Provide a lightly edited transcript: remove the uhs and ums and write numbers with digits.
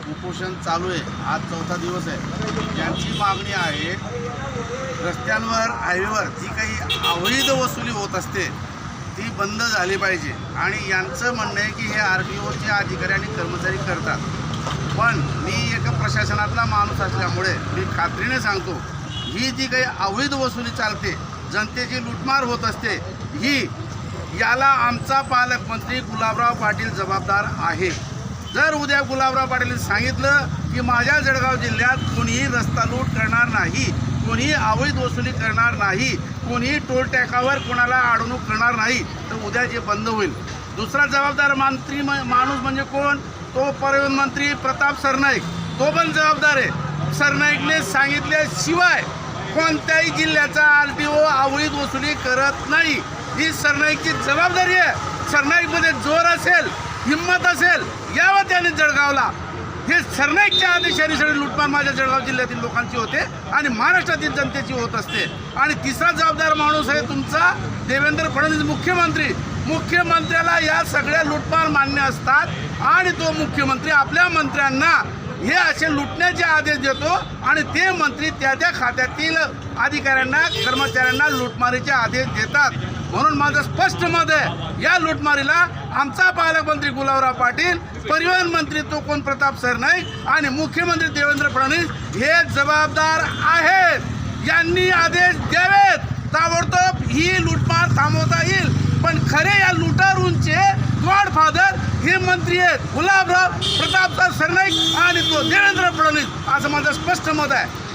उपोषण चालू आहे। आज चौथा दिवस आहे। ज्यांची मागणी आहे रस्त्यांवर हायवेवर जी काही अवैध वसुली होत असते ती बंद झाली पाहिजे आणि यांचं म्हणणं आहे की हे RTOचे अधिकारी आणि कर्मचारी करतात। पण मी एका प्रशासनातला माणूस असल्यामुळे मी खात्रीने सांगतो ही जी काही अवैध वसुली चालते, जनतेची लूटमार होत असते, ही याला आमचा पालकमंत्री गुलाबराव पाटील जबाबदार आहे। जर उद्या गुलाबराव पाटील सांगितलं की माझ्या जळगाव जिल्ह्यात कोणीही रस्ता लूट करणार नाही, कोणीही अवैध वसुली करणार नाही, कोणीही टोल टॅक्सावर कोणाला अडवणूक करणार नाही, तर उद्या जे बंद होईल। दुसरा जबाबदार माणूस म्हणजे कोण? तो परिवहन मंत्री प्रताप सरनाईक, तो पण जबाबदार आहे। सरनाईकने सांगितल्याशिवाय कोणत्याही जिल्ह्याचा RTO अवैध वसुली करत नाही, ही सरनाईकची जबाबदारी आहे। सरनाईकमध्ये जोर असेल, हिंमत असेल, यावं त्याने जळगावला। हे सरनाईकच्या आदेशाने सगळे लुटमार माझ्या जळगाव जिल्ह्यातील लोकांची होते आणि महाराष्ट्रातील जनतेची होत असते। आणि तिसरा जबाबदार माणूस आहे तुमचा देवेंद्र फडणवीस, मुख्यमंत्री। मुख्यमंत्र्याला या सगळ्या लुटमार मान्य असतात आणि तो मुख्यमंत्री आपल्या मंत्र्यांना हे असे लुटण्याचे आदेश देतो आणि ते मंत्री त्या त्या खात्यातील अधिकाऱ्यांना, कर्मचाऱ्यांना लुटमारीचे आदेश देतात। म्हणून माझं स्पष्ट मत आहे, या लुटमारीला आमचा पालकमंत्री गुलाबराव पाटील, परिवहन मंत्री तो कोण प्रताप सरनाईक आणि मुख्यमंत्री देवेंद्र फडणवीस हे जबाबदार आहेत। यांनी आदेश द्यावेत, ताबडतोब ही लुटमार थांबवता येईल। पण खरे या लुटारूंचे गॉडफादर हे मंत्री आहेत गुलाबराव प्रताप सरनाईक आणि तो देवेंद्र फडणवीस, असं माझं स्पष्ट मत आहे।